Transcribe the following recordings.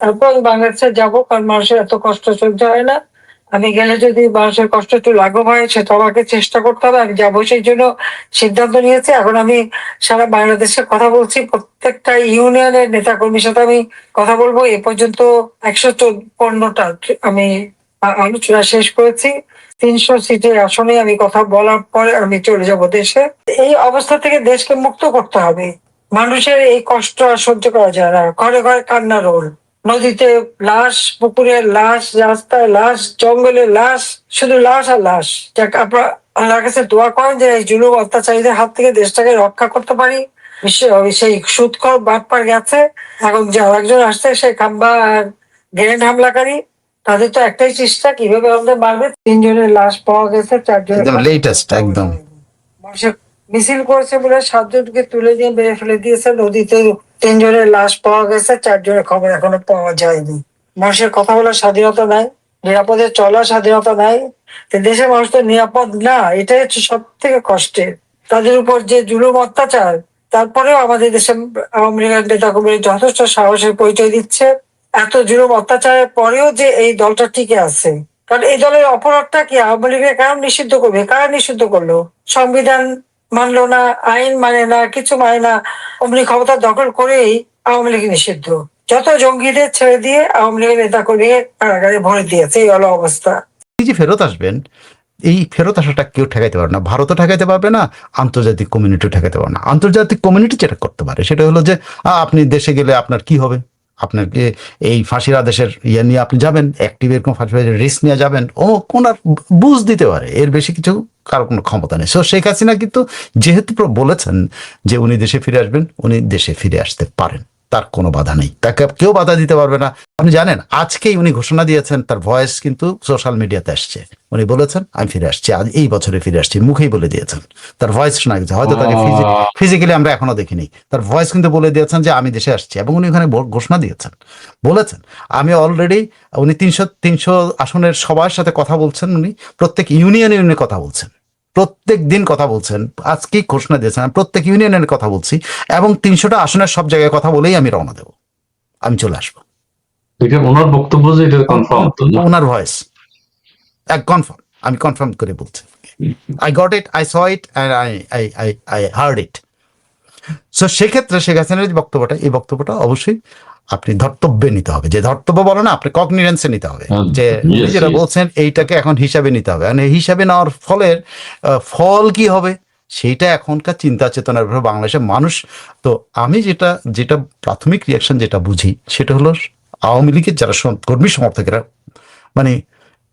তারপর আমি বাংলাদেশে যাবো, কারণ মানুষের এত কষ্ট সহ্য হয় না। আমি গেলে যদি মানুষের কষ্ট একটু লাঘব হয়, সেটা আমাকে চেষ্টা করতে হবে। আমি যাবো, সেই জন্য সিদ্ধান্ত নিয়েছি। এখন আমি সারা বাংলাদেশে কথা বলছি, প্রত্যেকটা ইউনিয়নের নেতাকর্মীর সাথে আমি কথা বলবো। এ পর্যন্ত 154টা আমি আলোচনা শেষ করেছি। 300 সিটের আসনে আমি কথা বলার পরে আমি চলে যাব দেশে। এই অবস্থা থেকে দেশকে মুক্ত করতে হবে। মানুষের এই কষ্ট আর সহ্য করা যায় না। ঘরে ঘরে কান্না রোল, নদীতে লাশ, পুকুরে লাশ, রাস্তায় লাশ, জঙ্গলে লাশ, শুধু লাশ আর লাশ। যাক, আপনারা আল্লাহর কাছে দোয়া করেন যে এই জুলুম অত্যাচারীদের হাত থেকে দেশটাকে রক্ষা করতে পারি। সেই সুদখোর বাটপার গেছে, এখন যে আরেকজন আসছে, সে খাম্বা আর গ্রেনেড হামলাকারী। তাদের তো একটাই চেষ্টা, কিভাবে আমাদের মারবে। 3 জনের লাশ পাওয়া গেছে, 4 জনের লেটেস্ট একদম। মানুষের মিছিল করেছে বলে 7 জনকে তুলে নিয়ে মেরে ফেলে দিয়েছে নদীতে। 3 জনের লাশ পাওয়া গেছে, 4 জনের খবর এখনো পাওয়া যায়নি। মানুষের কথা বলার স্বাধীনতা নাই, নিরাপদে চলার স্বাধীনতা নাই। দেশের মানুষ তো নিরাপদ না, এটাই হচ্ছে সব থেকে কষ্টের। তাদের উপর যে জুলুম অত্যাচার, তারপরেও আমাদের দেশে আওয়ামী লীগের নেতাকর্মী যথেষ্ট সাহসের পরিচয় দিচ্ছে। এত জুলুম অত্যাচারের পরেও যে এই দলটা টিকে আছে, কারণ এই দলের অপরাধটা কি? আওয়ামী লীগের কারণ নিষিদ্ধ করবে, কারা নিষিদ্ধ করলো? সংবিধান মানলো না, আইন মানে না, কিছু মানে না, অমনি ক্ষমতা দখল করেই আওয়ামী লীগ নিষিদ্ধ। যত জঙ্গিদের ছেড়ে দিয়ে আওয়ামী লীগের নেতা কর্মী কারাগারে ভরে দিয়েছে। এই হলো অবস্থা। যে ফেরত আসবেন, এই ফেরত আসাটা কেউ ঠেকাইতে পারবে না। ভারতও ঠেকাইতে পারবে না, আন্তর্জাতিক কমিউনিটিও ঠেকাইতে পারবে না। আন্তর্জাতিক কমিউনিটি যেটা করতে পারে সেটা হলো যে আপনি দেশে গেলে আপনার কি হবে, আপনাকে এই ফাঁসির আদেশের ইয়ে নিয়ে আপনি যাবেন, অ্যাক্টিভ এরকম ফাঁসির রিস্ক নিয়ে যাবেন, ও কোনার বুঝ দিতে পারে। এর বেশি কিছু কারো কোনো ক্ষমতা নেই। সো শেখ হাসিনা কিন্তু যেহেতু বলেছেন যে উনি দেশে ফিরে আসবেন, উনি দেশে ফিরে আসতে পারেন, তার কোনো বাধা নেই, তাকে কেউ বাধা দিতে পারবে না। আপনি জানেন আজকেই উনি ঘোষণা দিয়েছেন, তার ভয়েস কিন্তু সোশ্যাল মিডিয়াতে আসছে। উনি বলেছেন আমি ফিরে আসছি, আজ এই বছরে ফিরে আসছি, মুখেই বলে দিয়েছেন। তার ভয়েস শোনা গেছে, হয়তো তাকে ফিজিক্যালি আমরা এখনো দেখিনি। তার ভয়েস কিন্তু বলে দিয়েছেন যে আমি দেশে আসছি, এবং উনি ওখানে ঘোষণা দিয়েছেন, বলেছেন আমি অলরেডি। উনি 300 আসনের সবার সাথে কথা বলছেন, উনি প্রত্যেক ইউনিয়নে কথা বলছেন, প্রত্যেক দিন কথা বলছেন। আজকেই ঘোষণা দিয়েছেন প্রত্যেক ইউনিয়নের কথা বলছি, এবং 300টা আসনের সব জায়গায় কথা বলেই আমি রওনা দেব, আমি চলে আসবো। এটা ওনার বক্তব্য যে এটা কনফার্ম তো না? ওনার ভয়েস এক কনফার্ম, আমি কনফার্ম করে বলছি। I got it, I saw it, I hard it. So সেক্ষেত্রে শেখ হাসিনার যে বক্তব্যটা, এই বক্তব্যটা অবশ্যই আপনি ধর্তব্যে নিতে হবে। যে ধর্তব্য বলো না, আপনি কগনিডেন্সে নিতে হবে, যে উনি যেটা বলছেন এইটাকে এখন হিসাবে নিতে হবে। মানে হিসাবে নেওয়ার ফল কি হবে সেইটা এখনকার চিন্তা চেতনার ব্যাপারে বাংলাদেশের মানুষ। তো আমি যেটা যেটা প্রাথমিক রিয়াকশন যেটা বুঝি সেটা হলো আওয়ামী লীগের যারা কর্মী সমর্থকেরা, মানে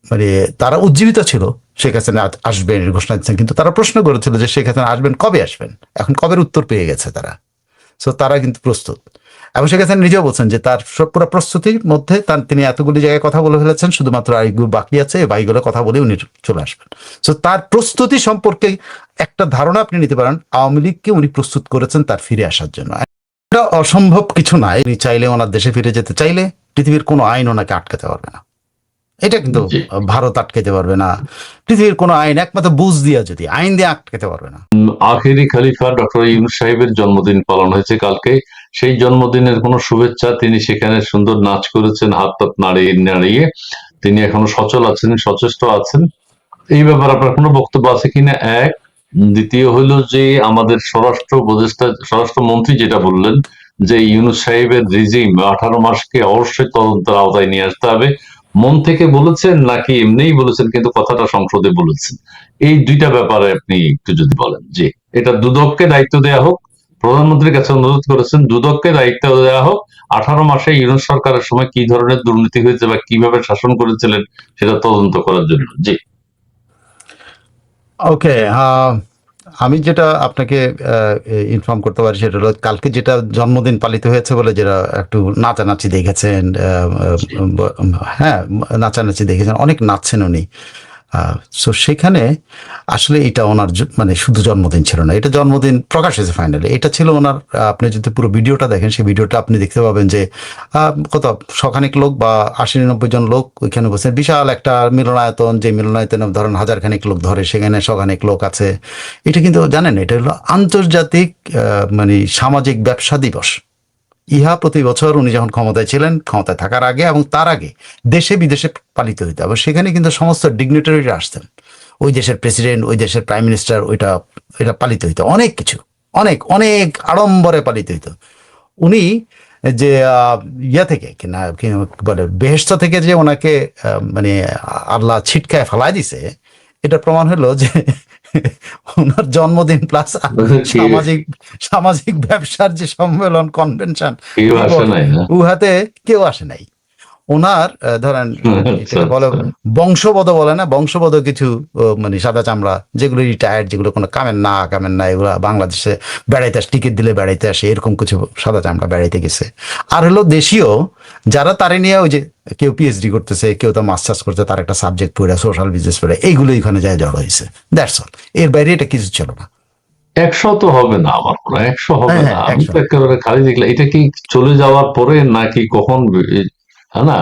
মানে তারা উজ্জীবিত ছিল শেখ হাসিনা আসবেন ঘোষণা দিচ্ছেন, কিন্তু তারা প্রশ্ন করেছিল যে শেখ হাসিনা আসবেন, কবে আসবেন। এখন কবের উত্তর পেয়ে গেছে তারা। সো তারা কিন্তু প্রস্তুত, এবং শেখ হাসিনা নিজেও বলছেন যে তার সব পুরো প্রস্তুতির মধ্যে তিনি এতগুলি জায়গায় কথা বলে ফেলেছেন, শুধুমাত্র আরেকগুলো বাকি আছে, এই বাইগুলো কথা বলে উনি চলে আসবেন। সো তার প্রস্তুতি সম্পর্কে একটা ধারণা আপনি নিতে পারেন, আওয়ামী লীগকে উনি প্রস্তুত করেছেন তার ফিরে আসার জন্য। এটা অসম্ভব কিছু নাই। উনি চাইলে, ওনার দেশে ফিরে যেতে চাইলে পৃথিবীর কোনো আইন ওনাকে আটকাতে পারবে না। এটা কিন্তু ভারত আটকাতে পারবে না, পৃথিবীর কোনো আইন, একমাত্র বুঝ দিয়া যদি আইন দিয়ে আটকাতে পারবে না। আখেরি খলিফা ডক্টর ইউনূস সাহেবের জন্মদিন পালন হয়েছে কালকে। সেই জন্মদিনের কোনো শুভেচ্ছা, তিনি সেখানে সুন্দর নাচ করেছেন, হাত পাত নাড়িয়ে নাড়িয়ে। তিনি এখনো সচল আছেন, সচেষ্ট আছেন। এই ব্যাপারে আপনার কোনো বক্তব্য আছে কিনা? এক, দ্বিতীয় হলো যে আমাদের স্বরাষ্ট্র উপদেষ্টা, স্বরাষ্ট্রমন্ত্রী যেটা বললেন যে ইউনূস সাহেবের রিজিম 18 মাসকে অবশ্যই তদন্তের আওতায় নিয়ে আসতে হবে, মন থেকে বলেছেন নাকি এমনিই বলেছেন কিন্তু কথাটা সংসদে বলেছেন? এই দুইটা ব্যাপারে আপনি একটু যদি বলেন। যে এটা দুদককে দায়িত্ব দেওয়া হোক, প্রধানমন্ত্রীর কাছে অনুরোধ করেছেন দুদককে দায়িত্ব দেওয়া হোক, 18 মাসে ইউনূস সরকারের সময় কি ধরনের দুর্নীতি হয়েছে বা কিভাবে শাসন করেছিলেন সেটা তদন্ত করার জন্য। জি ওকে, আমি যেটা আপনাকে ইনফর্ম করতে পারি সেটা হলো কালকে যেটা জন্মদিন পালিত হয়েছে বলে যেটা একটু নাচানাচি দেখেছেন, হ্যাঁ নাচানাচি দেখেছেন, অনেক নাচছেন উনি। সো সেখানে আসলে এটা ওনার মানে শুধু জন্মদিন ছিল না, এটা জন্মদিন প্রকাশ হয়েছে ফাইনালি, এটা ছিল ওনার। আপনি যদি পুরো ভিডিওটা দেখেন, সেই ভিডিওটা আপনি দেখতে পাবেন যে কত শখানেক লোক বা 80-90 জন লোক ওইখানে বসে, বিশাল একটা মিলনায়তন, যে মিলনায়তনে ধরেন 1000 খানেক লোক ধরে, সেখানে শখানেক লোক আছে। এটা কিন্তু জানেন এটা হলো আন্তর্জাতিক মানে সামাজিক ব্যবসা দিবস। ইহা প্রতি বছর উনি যখন ক্ষমতায় ছিলেন, ক্ষমতায় থাকার আগে এবং তার আগে দেশে বিদেশে পালিত হইতো, এবং সেখানে কিন্তু সমস্ত ডিগনিটারিরা আসতেন। ওই দেশের প্রেসিডেন্ট, ওই দেশের প্রাইম মিনিস্টার, এটা পালিত হইতো, অনেক কিছু, অনেক অনেক আড়ম্বরে পালিত হইতো। উনি যে ইয়া থেকে কিনা কি বলে বেহেশত থেকে যে ওনাকে মানে আল্লাহ ছিটকায় ফেলাই দিছে, এটা প্রমাণ হলো যে ওনার জন্মদিন প্লাস কি সামাজিক সামাজিক ব্যবসার যে সম্মেলন, কনভেনশন, কেউ আসে নাই না? উহাতে কেউ আসে নাই। ওনার ধরেন আচ্ছা, এটাকে বলে আচ্ছা। বংশবদ, বলে না বংশবদ কিছু মানে সাদা চামড়া, যেগুলো রিটায়ার্ড, যেগুলো কোনো কামের না এগুলো বাংলাদেশে বেড়াইতে আসে, টিকিট দিলে বেড়াইতে আসে, এরকম কিছু সাদা চামড়া বেড়াইতে গেছে। আর হলো দেশীয় যারা তারে নিয়ে ওই যে কেউ পিএইচডি করতেছে, কেউ তো মাস্টার্স করতে, তার একটা সাবজেক্ট পড়ে সোশ্যাল বিজনেস পড়ে, এইগুলো এখানে যায় জড়ো হয়েছে, দ্যাটস অল। এর বাইরে এটা কিছু ছিল না। 100 তো হবে না, আমার মনে হয় 100 হবে হ্যাঁ না। হ্যাঁ, আমি 100। তো একেবারে খালি দেখলাম। এটা কি চলে যাওয়ার পরে নাকি কখন না,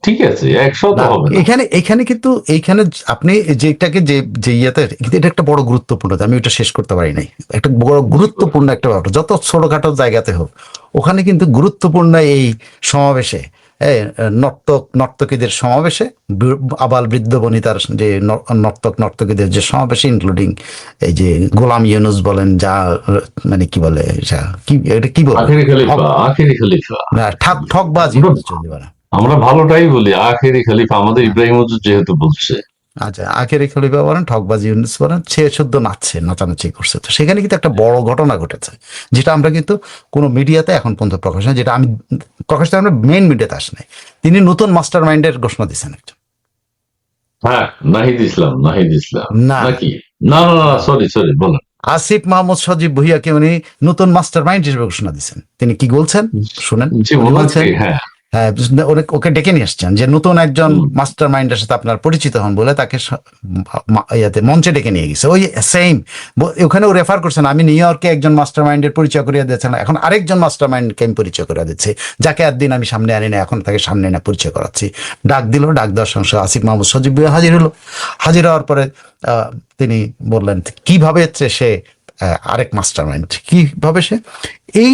ঠিক আছে, 100 তো না, হবে না। এখানে এখানে কিন্তু এইখানে আপনি যেটাকে যে যে ইয়েতে, কিন্তু এটা একটা বড় গুরুত্বপূর্ণ, আমি ওটা শেষ করতে পারি নাই। একটা বড় গুরুত্বপূর্ণ একটা ব্যাপার, যত ছোটখাটো জায়গাতে হোক, ওখানে কিন্তু গুরুত্বপূর্ণ এই সমাবেশে, নর্তকীদের সমাবেশে, আবাল বৃদ্ধ বনিতার যে নর্তকীদের যে সমাবেশে, ইনক্লুডিং এই যে গোলাম ইউনুস বলেন, যা মানে কি বলে কি, এটা কি বলে, আখেরি খলিফা, আখেরি খলিফা। ঠকবাজি আমরা চলতে পারে। আমরা ভালোটাই বলি, আখেরি খলিফা আমাদের ইব্রাহিম হুজুর যেহেতু বলছে। আচ্ছা, আখেরি খলিফা বলেন, ঠকবাজি ইউনুস বলেন, সে শুদ্ধ নাচছে, নাচানাচি করছে। তো সেখানে কিন্তু একটা বড় ঘটনা ঘটেছে, যেটা আমরা কিন্তু কোনো মিডিয়াতে এখন পর্যন্ত প্রকাশ হয়, যেটা আমি প্রকাশ, আমরা মেইন মিডিয়াতে আসে নাই। তিনি নতুন মাস্টার মাইন্ডের ঘোষণা দিচ্ছেন একজন। হ্যাঁ, নাহিদ ইসলাম না নাকি? না না না, সরি সরি, বলেন। আসিফ মাহমুদ সজীব ভুইয়াকে উনি নতুন মাস্টার মাইন্ড হিসেবে ঘোষণা দিচ্ছেন। তিনি কি বলছেন শুনেন। জি, উনি বলছেন, ওনাকে, হ্যাঁ। হ্যাঁ, ওকে ডেকে নিয়ে আসছেন যে নতুন একজন মাস্টার মাইন্ডের সাথে আপনার পরিচিত হন বলে, তাকে ইয়াতে মঞ্চে ডেকে নিয়ে গেছে। ওই সেম ওখানেও রেফার করছেন, আমি নিউ ইয়র্কে একজন মাস্টার মাইন্ডের পরিচয় করিয়ে দিয়েছেন, এখন আরেকজন মাস্টার মাইন্ডকে আমি পরিচয় করে দিচ্ছি, যাকে একদিন আমি সামনে আনি না, এখন তাকে সামনে না পরিচয় করাচ্ছি। ডাক দিল, ডাক দেওয়ার সঙ্গে সঙ্গে আসিফ মাহমুদ সজীব ভুইয়া হাজির হলো। হাজির হওয়ার পরে তিনি বললেন কিভাবে সে আরেক মাস্টার মাইন্ড, কিভাবে সে এই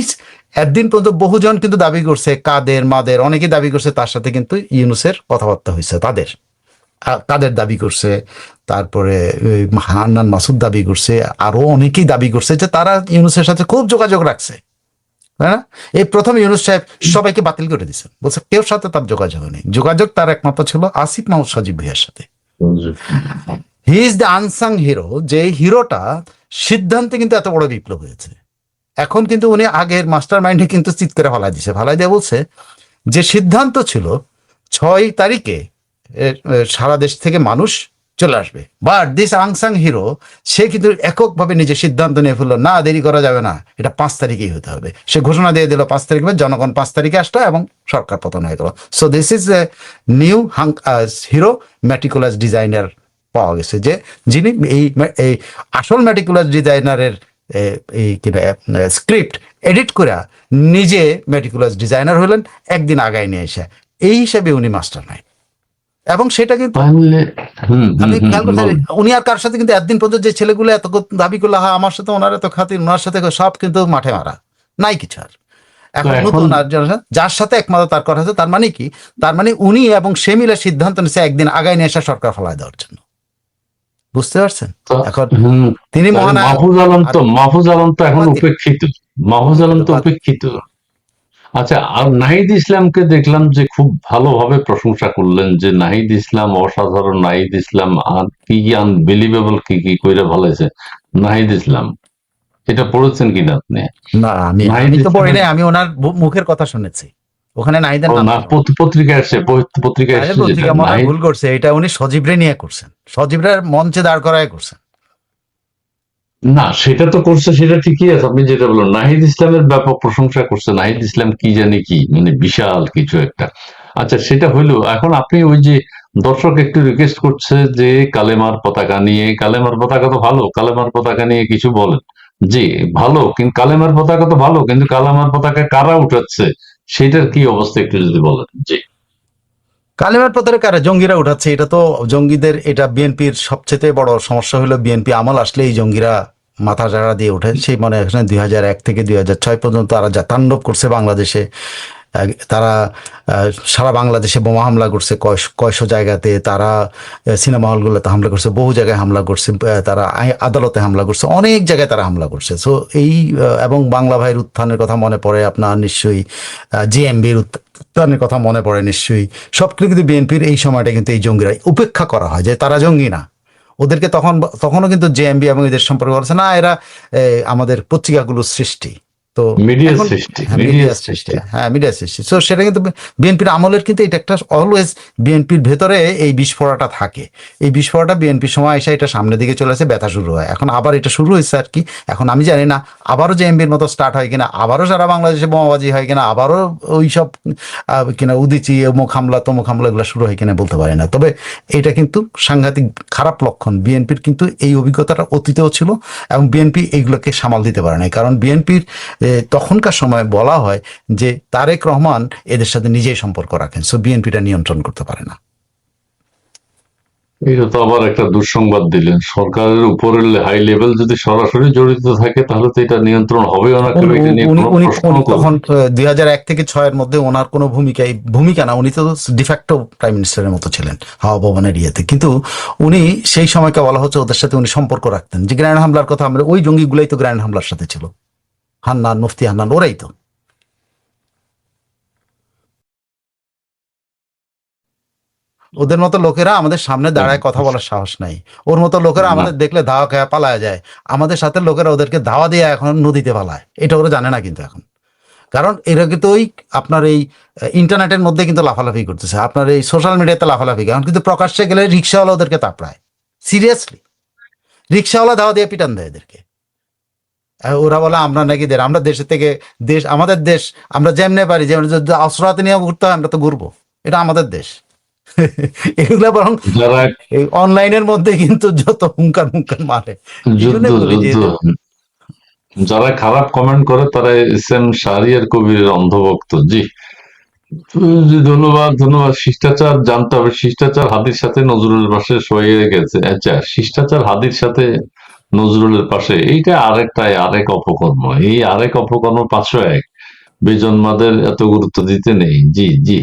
একদিন পর্যন্ত বহুজন কিন্তু দাবি করছে, কাদের মাদের অনেকে দাবি করছে তার সাথে কিন্তু ইউনুসের কথাবার্তা হয়েছে, তাদের দাবি করছে। তারপরে হান্নান মাসুদ দাবি করছে, আরো অনেকেই দাবি করছে যে তারা ইউনুসের সাথে খুব যোগাযোগ রাখছে। হ্যাঁ, এই প্রথম ইউনুস সাহেব সবাইকে বাতিল করে দিয়েছেন, বলছে কেউ সাথে তার যোগাযোগ নেই। যোগাযোগ তার একমাত্র ছিল আসিফ মাহমুদ সজীব ভুইয়ার সাথে। He is the unsung hero, যে হিরোটা সিদ্ধান্তে কিন্তু এত বড় বিপ্লব হয়েছে। এখন কিন্তু উনি আগের মাস্টার মাইন্ডে কিন্তু চিৎ করে ফালাই দিয়ে বলছে যে সিদ্ধান্ত ছিল 6 তারিখে সারা দেশ থেকে মানুষ চলে আসবে, বাট দিস আনসাং হিরো সে কিন্তু এককভাবে নিজে সিদ্ধান্ত নিয়ে ফেললো, না দেরি করা যাবে না, এটা 5 তারিখেই হতে হবে। সে ঘোষণা দিয়ে দিল 5 তারিখে, জনগণ 5 তারিখে আসলো এবং সরকার পতন হয়ে গেল। So this is a new hero meticulous designer পাওয়া গেছে, যে যিনি এই আসল ম্যাটিকুলাস ডিজাইনারের এই স্ক্রিপ্ট এডিট করে নিজে মেটিকুলাস ডিজাইনার হলেন, একদিন আগায় নিয়ে এসে, এই হিসেবে উনি মাস্টার নাই। এবং সেটা কিন্তু আপনি খেয়াল করছেন, উনি আর কার সাথে কিন্তু একদিন পর্যন্ত যে ছেলেগুলো এত দাবি করলো, হ্যাঁ আমার সাথে ওনার এত খাতির, ওনার সাথে সব কিন্তু মাঠে মারা, নাই কিছু আর। এখন নতুন আর যার সাথে একমাত্র তার কথা আছে, তার মানে কি, তার মানে উনি এবং সে মিলে সিদ্ধান্ত নিচ্ছে একদিন আগায় নিয়ে এসে সরকার ফলায় দেওয়ার জন্য। বুঝতে পারছেন? এখন তিনি মাহফুজ আলম তো এখন উপেক্ষিত, মাহফুজ আলম তো উপেক্ষিত। আচ্ছা, আর নাহিদ ইসলামকে দেখলাম যে খুব ভালোভাবে প্রশংসা করলেন, যে নাহিদ ইসলাম অসাধারণ, নাহিদ ইসলাম কি আনবিলিভেবল, কি কইরা ভালাইছে নাহিদ ইসলাম। এটা পড়েছেন কিনা আপনি? না, আমি তো পড়ি নাই, আমি ওনার মুখের কথা শুনেছি। ওখানে নাহিদের নাম পত্রিকায় আসছে, পত্রিকায় ভুল করছে, এটা উনি সজীবরে নিয়ে করছেন, সজীবরে মঞ্চে দাঁড় করায় করছেন। না, সেটা তো করছে, সেটা ঠিকই আছে। আপনি যেটা বললেন নাহিদ ইসলামের ব্যাপক প্রশংসা করছে, নাহিদ ইসলাম কি জানি কি, মানে বিশাল কিছু একটা। আচ্ছা, সেটা হইলো। এখন আপনি ওই যে দর্শক একটু রিকোয়েস্ট করছে যে কালেমার পতাকা নিয়ে, কালেমার পতাকা তো ভালো, কালেমার পতাকা নিয়ে কিছু বলেন। জি, ভালো, কিন্তু কালেমার পতাকা তো ভালো, কিন্তু কালেমার পতাকা কারা উঠাচ্ছে সেটার কি অবস্থা একটু যদি বলেন। জি, কালেমার পতাকা কারা, জঙ্গিরা উঠাচ্ছে। এটা তো জঙ্গিদের, এটা বিএনপির সবচেয়ে বড় সমস্যা হলো, বিএনপি আমল আসলে এই জঙ্গিরা মাথা চাড়া দিয়ে ওঠে। সেই মনে হয় 2001 থেকে 2006 পর্যন্ত তারা যা তাণ্ডব করছে বাংলাদেশে, তারা সারা বাংলাদেশে বোমা হামলা করছে কয়শো জায়গাতে, তারা সিনেমা হলগুলোতে হামলা করছে, বহু জায়গায় হামলা করছে, তারা আদালতে হামলা করছে, অনেক জায়গায় তারা হামলা করছে। সো এই এবং বাংলা ভাইয়ের উত্থানের কথা মনে পড়ে আপনার নিশ্চয়ই, জেএমবির উত্থানের কথা মনে পড়ে নিশ্চয়ই। সব কিন্তু বিএনপির এই সময়টা কিন্তু এই জঙ্গিরা উপেক্ষা করা হয় যে তারা জঙ্গি না। ওদেরকে তখনও কিন্তু জেএমবি এবং এদের সম্পর্কে বলছে না, এরা আমাদের পত্রিকাগুলোর সৃষ্টি, তো মিডিয়া এখন সৃষ্টি, মিডিয়া সৃষ্টি, হ্যাঁ মিডিয়া সৃষ্টি। তো সেটা কিন্তু বিএনপির আমলের কিন্তু এটা একটা অলওয়েজ বিএনপির ভেতরে এই বিস্ফোরণটা থাকে। এই বিস্ফোরণটা বিএনপির সময় এসে এটা সামনের দিকে চলে আসে, ব্যথা শুরু হয়। এখন আবার এটা শুরু হয়েছে আর কি। এখন আমি জানি না আবারও জেএমবির মতো স্টার্ট হয় কিনা, আবারও সারা বাংলাদেশে বোমাবাজি হয় কিনা, আবারও ওই সব কিনা উদিচি অমুক হামলা তমুক হামলা এগুলো শুরু হয় কিনা বলতে পারি না। তবে এটা কিন্তু সাংঘাতিক খারাপ লক্ষণ। বিএনপির কিন্তু এই অভিজ্ঞতাটা অতীতেও ছিল এবং বিএনপি এইগুলোকে সামাল দিতে পারে না। কারণ বিএনপির তখনকার সময় বলা হয় যে তারেক রহমান এদের সাথে নিজেই সম্পর্ক রাখেন, সো বিএনপিটা নিয়ন্ত্রণ করতে পারে না। এটা তো আবার একটা দুঃসংবাদ দিলেন। সরকারের উপরের হাই লেভেল যদি সরাসরি জড়িত থাকে তাহলে তো এটা নিয়ন্ত্রণ হবেও না, কেউ এটা নিয়ে কোনো প্রশ্ন তখন করবে না। 2001 থেকে 6 এর মধ্যে ওনার কোনো ভূমিকা না, উনি তো ডিফ্যাক্টো প্রাইম মিনিস্টারের মতো ছিলেন হাওয়া ভবনের ইয়েতে, কিন্তু উনি সেই সময়কে বলা হচ্ছে ওদের সাথে উনি সম্পর্ক রাখতেন। যে গ্র্যান্ড হামলার কথা আমরা, ওই জঙ্গিগুলাই তো গ্র্যান্ড হামলার সাথে ছিল, হান্নান মুফতি হান্নান, ওরাই তো। ওদের মতো লোকেরা আমাদের সামনে দাঁড়ায় কথা বলার সাহস নাই। ওর মতো লোকেরা আমাদের দেখলে ধাওয়া খেয়ে পালায় যায়। আমাদের সাথে লোকেরা ওদেরকে ধাওয়া দিয়ে এখন নদীতে পালায়, এটা ওরা জানে না কিন্তু এখন। কারণ এরা কিন্তু ওই আপনার এই ইন্টারনেটের মধ্যে কিন্তু লাফালাফি করতেছে, আপনার এই সোশ্যাল মিডিয়াতে লাফালাফি। এখন কিন্তু প্রকাশ্যে গেলে রিক্সাওয়ালা ওদেরকে তাপড়ায়, সিরিয়াসলি রিক্সাওয়ালা ধাওয়া দিয়ে পিটান দেয় এদেরকে। ওরা বলে আমরা নাকি আমরা দেশের থেকে আমাদের দেশ, আমরা যেমনে পারি, যেমন অস্ত্র হাতে নিয়ে ঘুরতে হয় আমরা তো ঘুরবো, এটা আমাদের দেশ। এগুলা বরং যারা এই অনলাইনের মধ্যে কিন্তু যত হুঙ্কার মারে। যারা খারাপ কমেন্ট করে তারা এস এম শাহরিয়ার কবিরের অন্ধভক্ত। জি, ধন্যবাদ ধন্যবাদ। শিষ্টাচার জানতে হবে, শিষ্টাচার হাদির সাথে নজরুলের পাশে সয়ে গেছে। আচ্ছা, শিষ্টাচার হাদির সাথে নজরুলের পাশে, এইটা আরেক অপকর্ম। এই আরেক অপকর্ম 501 বেজন্মাদের এত গুরুত্ব দিতে নেই। জি জি,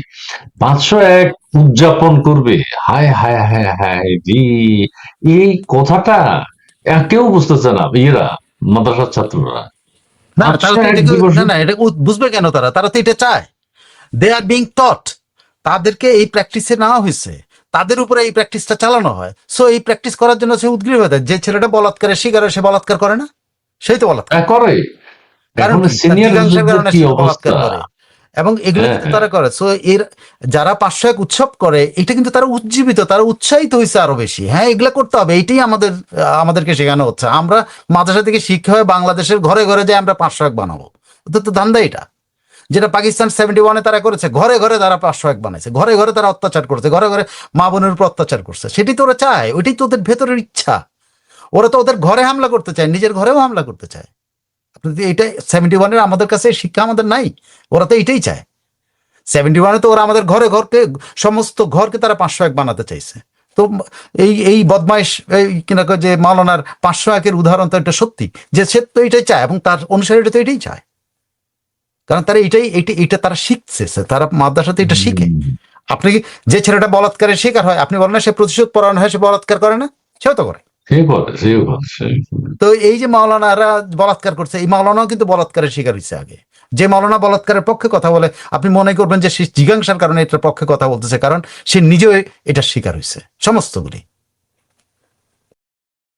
501 উদযাপন করবে, হায় হায় হায় হায় জি, এই কথাটা কেউ বুঝতেছে না। মাদ্রাসার ছাত্ররা এটা বুঝবে কেন? তারা তো এটা চায়। দে আর বিং টট, তাদেরকে এই প্র্যাকটিসে নেওয়া হয়েছে, তাদের উপরে এই প্র্যাকটিসটা চালানো হয়। সো এই প্র্যাকটিস করার জন্য সে উদ্গ্রীব হয়ে যায়। যে ছেলেটা বলাৎকারের শিকার সে বলাৎকার করে না, সেই তো বলাৎকার করে। কারণ বলাৎকার করে এবং এগুলো কিন্তু তারা করে। সো এর যারা 501 উৎসব করে এটা কিন্তু তারা উজ্জীবিত, তারা উৎসাহিত হয়েছে আরো বেশি। হ্যাঁ, এগুলা করতে হবে, এইটাই আমাদেরকে শেখানো হচ্ছে। আমরা মাদ্রাসা থেকে শিক্ষা হয়ে বাংলাদেশের ঘরে ঘরে যে আমরা 501 বানাবো, ওদের তো ধান্দা এটা। যেটা পাকিস্তান 71-এ তারা করেছে, ঘরে ঘরে তারা 501 বানাইছে, ঘরে ঘরে তারা অত্যাচার করছে, ঘরে ঘরে মা বোনের উপর অত্যাচার করছে। সেটাই তো ওরা চায়, ওইটাই তো ওদের ভেতরের ইচ্ছা। ওরা তো ওদের ঘরে হামলা করতে চায়, নিজের ঘরেও হামলা করতে চায়। এটা 71-এর আমাদের কাছে শিক্ষা আমাদের নাই, ওরা তো এইটাই চায়। 71-এ তো ওরা আমাদের ঘরকে সমস্ত ঘরকে তারা 501 বানাতে চাইছে। তো এই বদমাইশ কিনা যে মাওলানার 501-এর উদাহরণ তো এটা সত্যি, যে সে তো এটাই চায় এবং তার অনুসারীরা তো এটাই চায়। কারণ তারা এইটা তারা শিখছে, তারা মাদ্রাসাতে এটা শিখে। আপনি যে ছেলেটা বলাৎকারের শিকার হয়, আপনি বলেন না সে প্রতিশোধ পরায়ণ হয়, সে বলাৎকার করে না? সেও তো করে। তো এই যে মাওলানারা বলাৎকার করছে, এই মাওলানাও কিন্তু বলাৎকারের শিকার হয়েছে আগে। যে মাওলানা বলাৎকারের পক্ষে কথা বলে, আপনি মনে করবেন যে সে জিজ্ঞাসার কারণে এটার পক্ষে কথা বলতেছে, কারণ সে নিজেও এটার শিকার হয়েছে সমস্তগুলি।